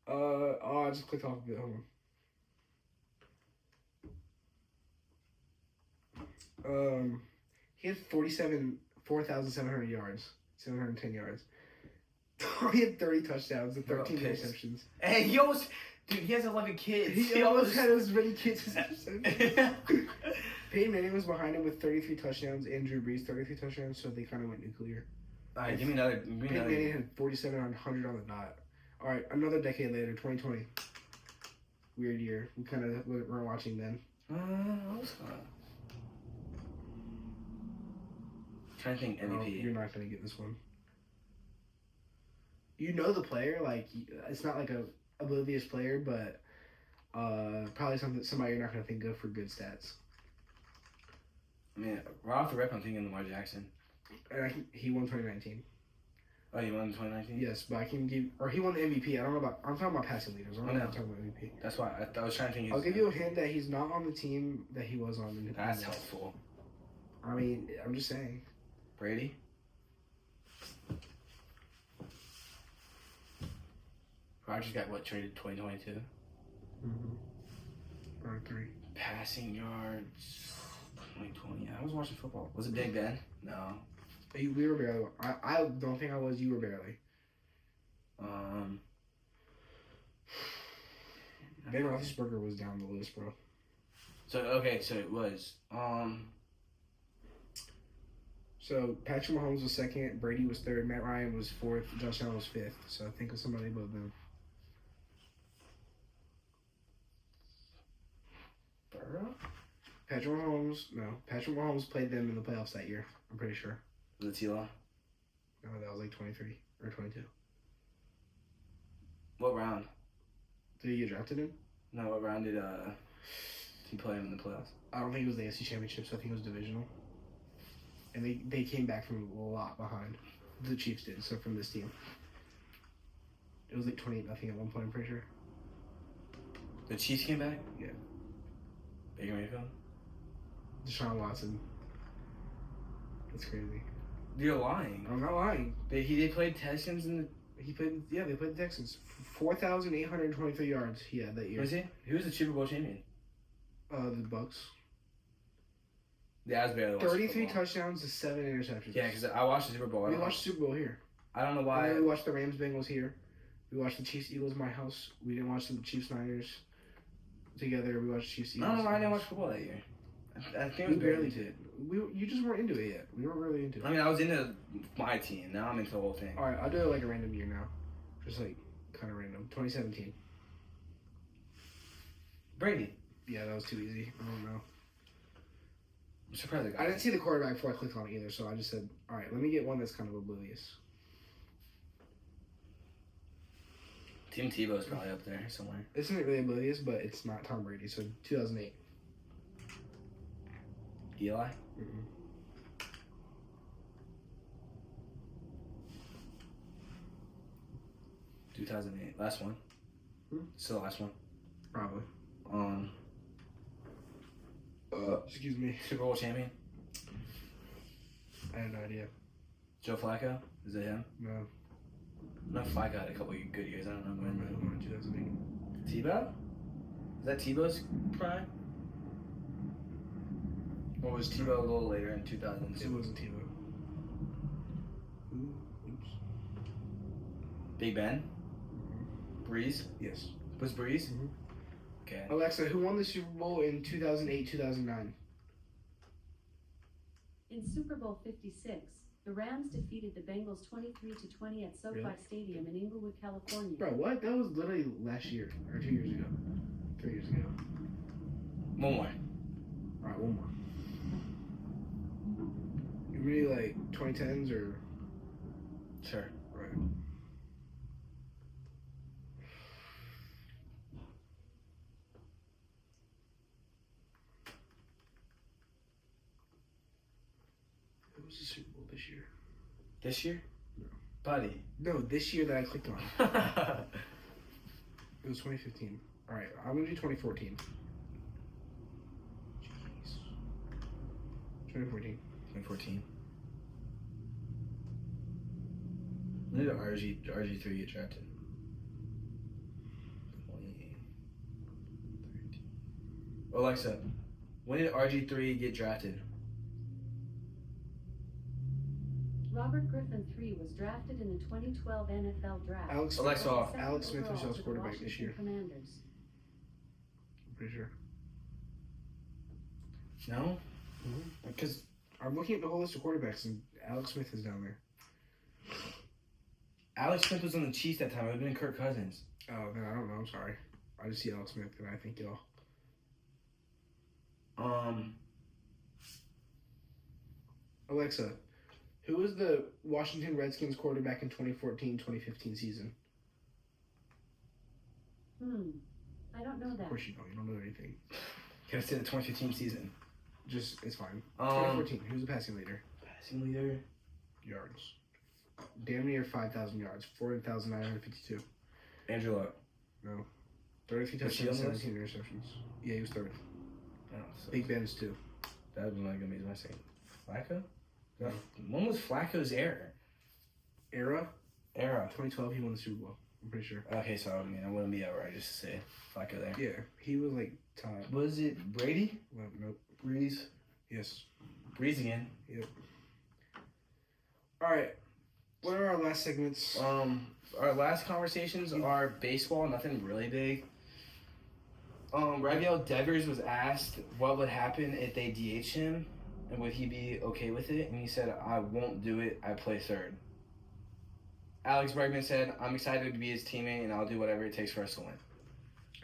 I just clicked off a bit. Hold on. He had 4,700 yards, 710 yards. He had 30 touchdowns and 13 interceptions. Hey, dude, he has 11 kids. He almost had as many kids as Peyton Manning was behind him with 33 touchdowns and Drew Brees 33 touchdowns, so they kind of went nuclear. All right, give me another. Peyton Manning had 4,700 on the dot. All right, another decade later, 2020. Weird year. We kind of were watching then. Trying to think MVP. You're not going to get this one. You know the player, like, it's not like a oblivious player, but probably somebody you're not going to think of for good stats. I mean, right off the rip, I'm thinking Lamar Jackson. He won 2019. Oh, he won in 2019? Yes, but I can give, or he won the MVP. I don't know about, I'm talking about passing leaders. I'm not talking about MVP. That's why I was trying to think. I'll give you a hint that he's not on the team that he was on. That's helpful. I mean, I'm just saying. Brady? Rodgers got what, traded 2022? Mm-hmm. Or 3. Passing yards 2020. I was watching football. Was it Big Ben? No. We were barely. I don't think I was. You were barely. Ben Roethlisberger was down the list, bro. So it was. So Patrick Mahomes was second, Brady was third, Matt Ryan was fourth, Josh Allen was fifth. So I think of somebody above them. Burrow? Patrick Mahomes played them in the playoffs that year. I'm pretty sure. Was it T-Law? No, that was like 23 or 22. What round? Did he get drafted in? No, what round did he play in the playoffs? I don't think it was the AFC Championship, so I think it was divisional. And they came back from a lot behind. The Chiefs did, so from this team. It was like 28-0 at one point, I'm pretty sure. The Chiefs came back? Yeah. Baker Mayfield? Deshaun Watson. That's crazy. You're lying. I'm not lying. They played Texans in They played the Texans. 4,823 yards he had that year. Was he? Who was the Super Bowl champion? The Bucks. Yeah, I was barely watching 33 football. touchdowns to 7 interceptions. Yeah, because I watched the Super Bowl. We watched the Super Bowl here. I don't know why. We watched the Rams Bengals here. We watched the Chiefs Eagles in my house. We didn't watch the Chiefs Niners together. We watched Chiefs Eagles. I don't know why I didn't watch football that year. I think we barely did. You just weren't into it yet. We weren't really into it. I mean, I was into my team. Now I'm into the whole thing. All right, I'll do it like a random year now. Just like kind of random. 2017. Brady. Yeah, that was too easy. I don't know. I'm surprised I didn't see the quarterback before I clicked on it either, so I just said, all right, let me get one that's kind of oblivious. Tim Tebow's probably up there somewhere. Isn't it really oblivious, but it's not Tom Brady, so 2008. Eli? Mm-mm. 2008. Last one. Still the last one. Probably. Excuse me. Super Bowl champion? I have no idea. Joe Flacco? Is it him? No. No, Flacco had a couple of good years. I don't know I when. don't know, 2008. Tebow? Is that Tebow's prime? Or was Tebow a little later in 2002? It wasn't Tebow. Oops. Big Ben? Breeze? Yes. Was Breeze? Mhm. Okay. Alexa, who won the Super Bowl in 2008-2009? In Super Bowl 56, the Rams defeated the Bengals 23-20 at SoFi Really? Stadium in Inglewood, California. Bro, what? That was literally last year. Or 2 years ago. 3 years ago. One more. All right, one more. You really like 2010s or? Sure. Right. Who was the Super Bowl this year? This year? No. Buddy. No, this year that I clicked on. It was 2015. All right, I'm gonna do 2014. Jeez. 2014. 2014. When did RG3 get drafted? 2013. Alexa, when did RG3 get drafted? Robert Griffin III was drafted in the 2012 NFL Draft. Alex Alexa. Second Alex Smith was overall y'all's to the quarterback this Washington year. Commanders. I'm pretty sure. No? Because I'm looking at the whole list of quarterbacks and Alex Smith is down there. Alex Smith was on the Chiefs that time. It would have been Kirk Cousins. Oh, then I don't know. I'm sorry. I just see Alex Smith and I think y'all. Alexa, who was the Washington Redskins quarterback in 2014-2015 season? I don't know that. Of course you don't. You don't know anything. Can I say the 2015 season? Just, it's fine. 2014. Who's the passing leader? Passing leader? Yards. Damn near 5,000 yards. 4,952. Andrew Luck. No. 33 Was he on touchdowns, this? 17 interceptions. Yeah, he was third. Oh, so Big Ben's too. that was not going to be my second. Flacco? No. When was Flacco's era? Era? Era. 2012, he won the Super Bowl. I'm pretty sure. Okay, so I mean, I wouldn't be outright just to say Flacco there. Yeah, he was like top. Was it Brady? Well, nope. Breeze? Yes. Breeze again. All right. What are our last segments? Our last conversations are baseball, nothing really big. Rafael Devers was asked what would happen if they DH him, and would he be okay with it? And he said, I won't do it, I play third. Alex Bregman said, I'm excited to be his teammate, and I'll do whatever it takes for us to win.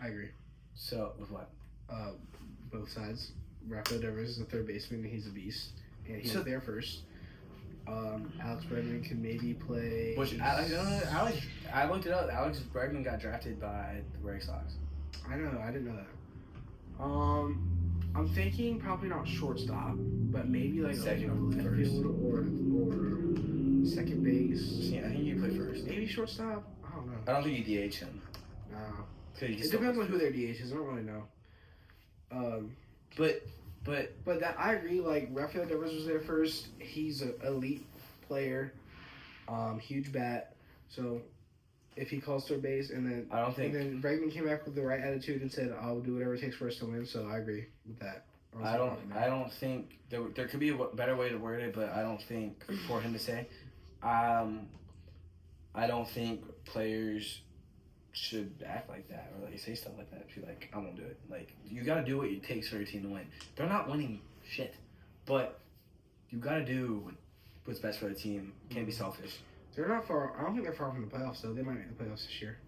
I agree. So, with what? Both sides. Rafael Devers is the third baseman, and he's a beast. And he was there first. Alex Bregman can maybe play. Which, I looked it up. Alex Bregman got drafted by the Red Sox. I know, I didn't know that. I'm thinking probably not shortstop, but maybe like Second a left or first. field or second base. Yeah, I think you play first. Maybe shortstop. I don't know. I don't think you DH him. No. 'Cause you It still- depends on who their DH is. I don't really know. But that I agree. Like Rafael Devers was there first. He's an elite player, huge bat. So if he calls third base, and then I don't think. and then Bregman came back with the right attitude and said, "I'll do whatever it takes for us to win." So I agree with that. I don't think there could be a better way to word it, but I don't think for him to say. I don't think players should act like that or like say stuff like that. Be like, I won't do it. Like you got to do what it takes for your team to win. They're not winning shit, but you got to do what's best for the team. Can't be selfish. They're not far. I don't think they're far from the playoffs, though. They might make the playoffs this year,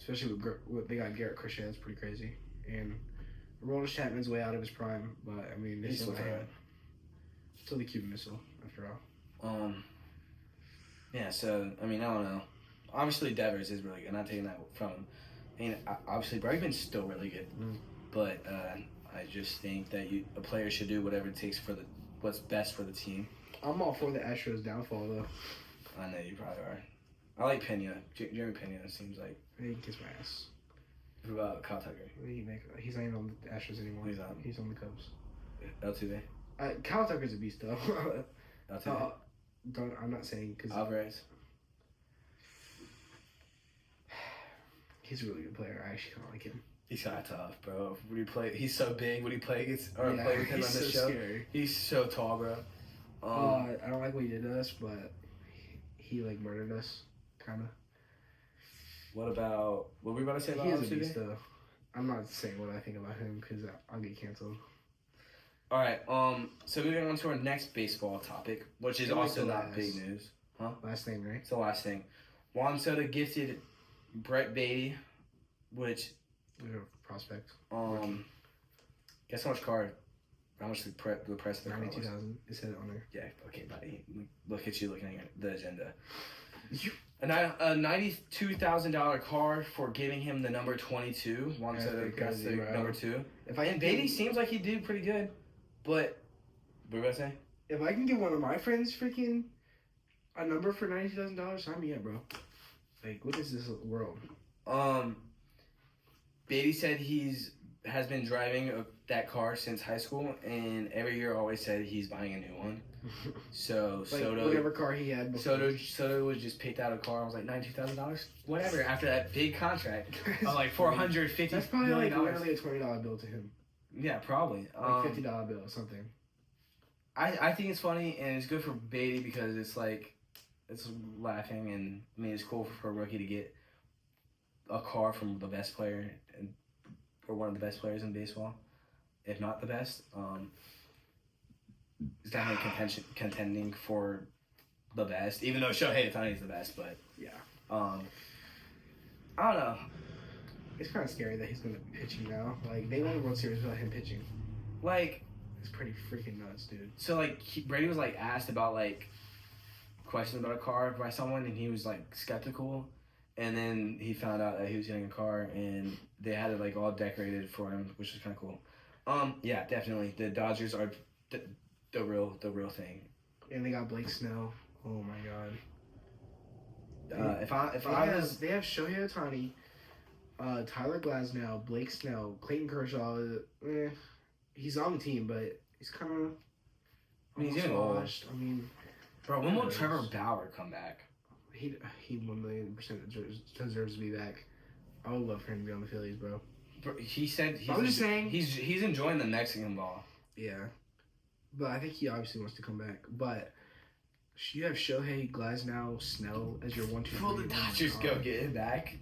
especially with they got Garrett Crochet. That's pretty crazy. And Roland Chapman's way out of his prime, but I mean, He's still alright. Still the Cuban Missile, after all. Yeah. So I mean, I don't know. Obviously, Devers is really good. I'm not taking that from him. I mean, obviously, Bregman's still really good. But I just think that a player should do whatever it takes for what's best for the team. I'm all for the Astros' downfall, though. I know you probably are. I like Pena. Jeremy Pena seems like. He can kiss my ass. What about Kyle Tucker? He's not even on the Astros anymore. He's on the Cubs. Altuve. Kyle Tucker's a beast, though. Altuve. I'm not saying because Alvarez. he's a really good player. I actually kind of like him. He's kind of tough, bro. When he play, he's so big. When he play against play with him on he's the so show, scary. he's so tall, bro. I don't like what he did to us, but he like murdered us, kind of. What were we about to say about He is a Altuve? beast, though. I'm not saying what I think about him because I'll get canceled. All right. So moving on to our next baseball topic, which is It's like also the not last. big news. Last name, right? It's the last thing. Juan Soto gifted Brett Beatty, which Prospect. guess how much card? How much the price of the car was? 92,000. It said it on there. Yeah, okay, buddy. Look at you looking at the agenda. A $92,000 car for giving him the number 22. That's the number 2. And Beatty seems like he'd do pretty good, but what were you gonna say? If I can get one of my friends freaking a number for $92,000, sign me up, bro. Like, what is this world? Beatty said has been driving that car since high school, and every year always said he's buying a new one. So like Soto, whatever car he had before. Soto was just picked out a car. I was like $92,000, whatever. After that big contract of like $450. That's probably like literally a $20 bill to him. Yeah, probably like $50 bill or something. I think it's funny and it's good for Beatty because it's like it's laughing, and I mean it's cool for a rookie to get a car from the best player or one of the best players in baseball, if not the best. It's definitely contending for the best, even though Shohei Ohtani is the best. But yeah, I don't know. It's kind of scary that he's going to be pitching now. Like, they won the World Series without him pitching. Like, it's pretty freaking nuts, dude. So like Brady was like asked about like questions about a car by someone, and he was like skeptical. And then he found out that he was getting a car, and they had it like all decorated for him, which was kind of cool. Yeah, definitely the Dodgers are the real thing. And they got Blake Snell. Oh my God. They have Shohei Ohtani, Tyler Glasnow, Blake Snell, Clayton Kershaw. He's on the team, but he's kind of. I mean, he's getting old. I mean, bro, when will Trevor Bauer come back? He 1,000,000% deserves to be back. I would love for him to be on the Phillies, bro. He said I'm just saying he's enjoying the Mexican ball. Yeah, but I think he obviously wants to come back. But you have Shohei, Glasnow, Snell as your 1, 2, 3. Will the Dodgers go get him back?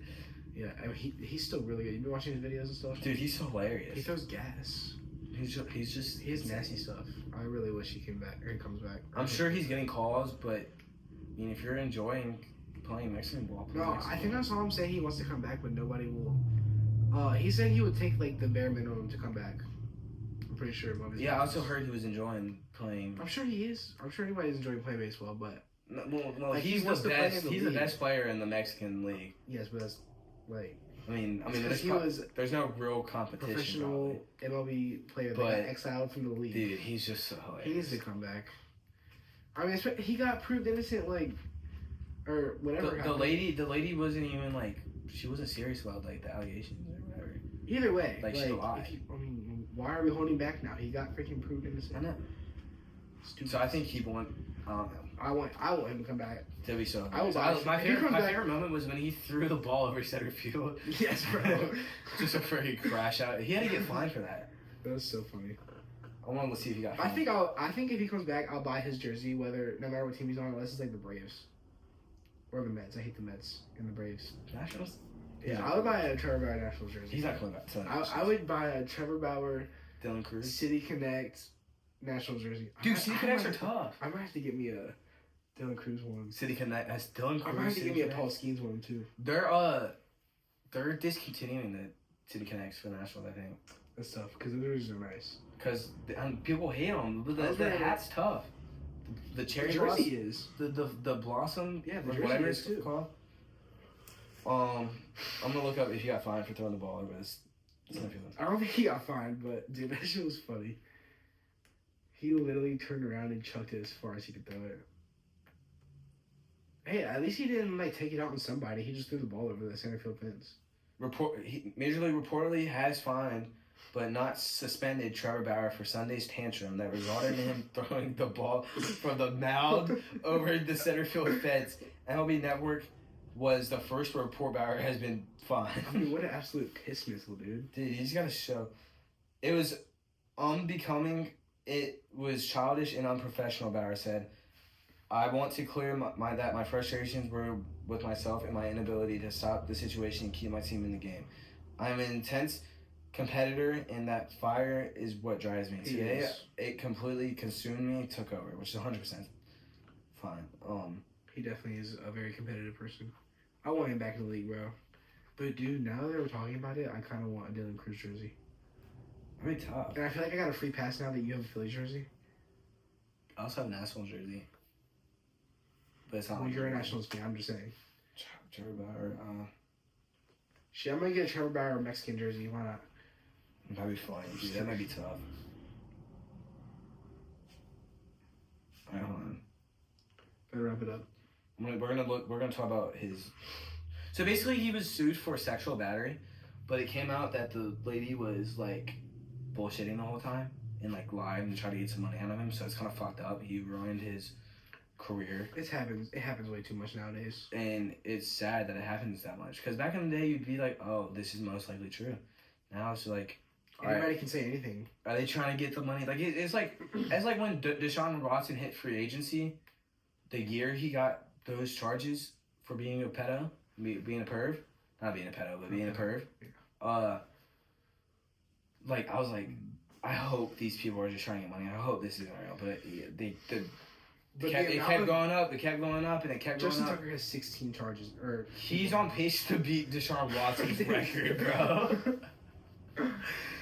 Yeah, I mean, he's still really good. You been watching his videos and stuff? Dude, he's hilarious. He throws gas. He has nasty stuff. I really wish he came back or he comes back. I'm sure he's getting calls, but I mean, if you're enjoying playing Mexican ball, I think that's all I'm saying. He wants to come back, but nobody will. He said he would take like the bare minimum to come back. I'm pretty sure. Yeah, I also heard he was enjoying playing. I'm sure he is. I'm sure anybody's enjoying playing baseball, but no, like, he's the best. He's the best player in the Mexican league. Yes, but that's like. I mean, there's no real competition. Professional MLB player that got exiled from the league. Dude, he's just so hilarious. He needs to come back. I mean, he got proved innocent, like, or whatever. The lady wasn't even like, she wasn't serious about like the allegations or whatever. Either way, like she lied. I mean, why are we holding back now? He got freaking proved innocent. I know. Stupid. So I think he won. I want him to come back. To be so. My favorite moment was when he threw the ball over center field. Yes, bro. Just a freaking crash out. He had to get fined for that. That was so funny. I want to see if he got fined. I think if he comes back, I'll buy his jersey, no matter what team he's on, unless it's like the Braves or the Mets. I hate the Mets and the Braves. Nationals. Yeah, I would buy a Trevor Bauer Nationals jersey. He's not coming back. I would buy a Trevor Bauer, Dylan Cruz, City Connect Nationals jersey. Dude, City Connects are tough. I might have to get me a Dylan Cruz one. City Connect has Dylan Cruz. I might have to get me a Paul Skeens one too. They're discontinuing the City Connects for the Nationals, I think. That's tough because the jerseys are nice. Because people hate them. The hat's tough. The cherry jersey blossom is the blossom. Yeah, the whatever it's called. I'm gonna look up if he got fined for throwing the ball over this. I don't think he got fined, but dude, that shit was funny. He literally turned around and chucked it as far as he could throw it. Hey, at least he didn't like take it out on somebody. He just threw the ball over the center field fence. Major League reportedly has fined, but not suspended Trevor Bauer for Sunday's tantrum that resulted in him throwing the ball from the mound over the center field fence. MLB Network was the first report Bauer has been fined. I mean, what an absolute piss missile, dude. Dude, he's got to show. It was unbecoming. It was childish and unprofessional, Bauer said. I want to clear my frustrations were with myself and my inability to stop the situation and keep my team in the game. I'm an intense competitor, and that fire is what drives me. Today, it completely consumed me, took over, which is 100% fine. He definitely is a very competitive person. I want him back in the league, bro. But dude, now that we're talking about it, I kind of want a Dylan Cruz jersey. That'd be tough. And I feel like I got a free pass now that you have a Phillies jersey. I also have a Nationals jersey. But it's not. Well, like you're a Nationals fan. I'm just saying. Trevor Bauer. Shit, I'm gonna get a Trevor Bauer Mexican jersey. Why not? That'd be funny, dude. That might be tough. Alright, hold on. Better wrap it up. We're gonna talk about his. So basically, he was sued for sexual battery, but it came out that the lady was like bullshitting the whole time and like lied and tried to get some money out of him. So it's kind of fucked up. He ruined his career. It happens way too much nowadays. And it's sad that it happens that much. Because back in the day, you'd be like, "Oh, this is most likely true." Now it's like, anybody can say anything. Are they trying to get the money? Like it's like when Deshaun Watson hit free agency, the year he got those charges for being a pedo, being a perv, not being a pedo, but being a perv. Like I was like, I hope these people are just trying to get money. I hope this isn't real, but it kept going up. It kept going up, and it kept Justin going up. Tucker has 16 charges. He's on pace to beat Deshaun Watson's record, bro.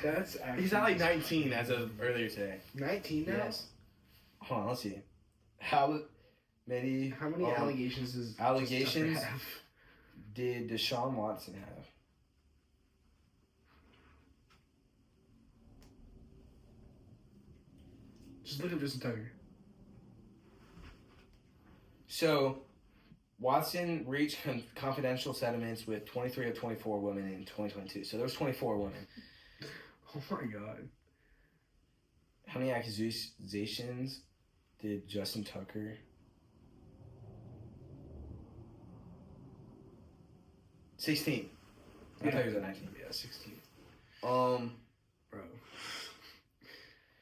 That's he's at like 19 as of earlier today. 19 now? Yes. Hold on, let's see. How many allegations does allegations Tucker have? did Deshaun Watson have? Just look at Justin Tucker. So, Watson reached confidential settlements with 23 of 24 women in 2022. So there was 24 women. Oh my god. How many accusations did Justin Tucker? 16. I thought he was at 19. Yeah, 16. Bro.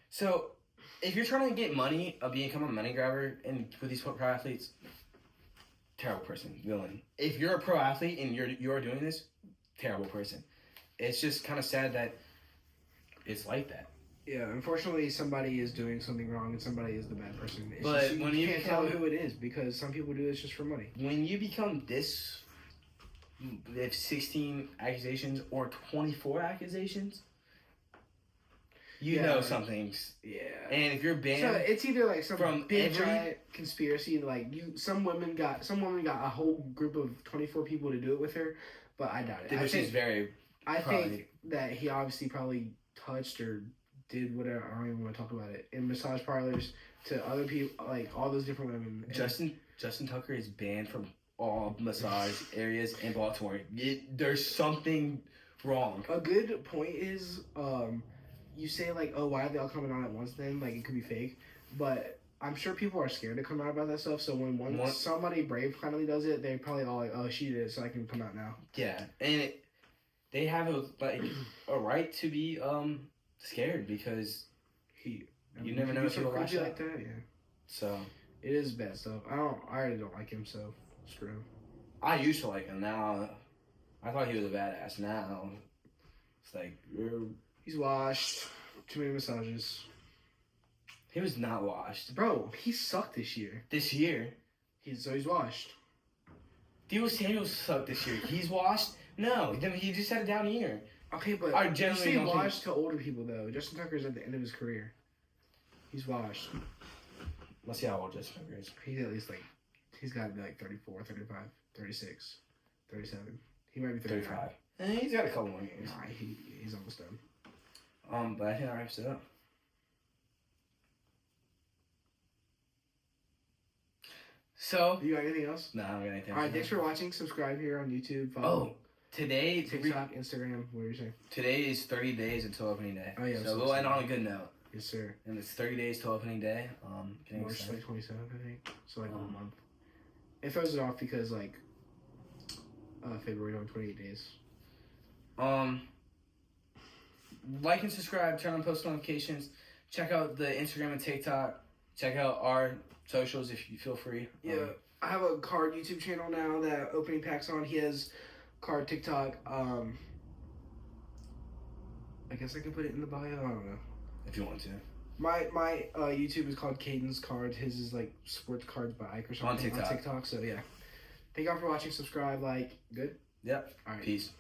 So, if you're trying to get money, become a money grabber, and with these pro athletes, terrible person, villain. If you're a pro athlete and you're doing this, terrible person. It's just kind of sad that it's like that. Yeah, unfortunately, somebody is doing something wrong and somebody is the bad person. It's But just, when you can't tell who it is because some people do this just for money. When you become this, if 16 accusations or 24 accusations, you know something's. Yeah. And if you're banned, so it's either like some from big giant conspiracy, like some woman got a whole group of 24 people to do it with her, but I doubt it. Which is very. I think that he obviously probably touched or did whatever. I don't even want to talk about it in massage parlors to other people, like all those different women. Justin Tucker is banned from all massage areas in Baltimore. There's something wrong. A good point is, you say like, oh, why are they all coming on at once? Then like it could be fake, but I'm sure people are scared to come out about that stuff. So when somebody brave finally does it, they probably all like, oh, she did it, so I can come out now. Yeah, and they have a right to be scared because you never know if he'll lash out. Like that, yeah. So it is bad stuff. I already don't like him, so screw him. I used to like him. Now I thought he was a badass. Now it's like he's washed. Too many massages. He was not washed, bro. He sucked this year. This year, he's washed. Deebo Samuel sucked this year. He's washed. No, he just had a down year. Okay, but you say washed to older people, though. Justin Tucker's at the end of his career. He's washed. Let's see how old Justin Tucker is. He's at least he's got to be 34, 35, 36, 37. He might be 35. And he's got a couple more years. Nah, he's almost done. But I think that wraps it up. So. You got anything else? No, I don't got anything else. Alright, thanks for watching. Subscribe here on YouTube. Follow. Today, TikTok, Instagram, what are you saying? Today is 30 days until opening day. Oh, yeah. So we'll end on a good note. Yes, sir. And it's 30 days till opening day. March 27th, I think. So, like, a month. It throws it off because, like, February, only 28 days. Like and subscribe, turn on post notifications. Check out the Instagram and TikTok. Check out our socials if you feel free. Yeah. I have a card YouTube channel now that Opening Pack's on. He has card TikTok. I guess I can put it in the bio. I don't know. If you want to. My YouTube is called Caden's Card. His is like Sports Cards by Ike or something. On TikTok. So yeah. Thank y'all for watching. Subscribe, like. Good? Yep. All right. Peace.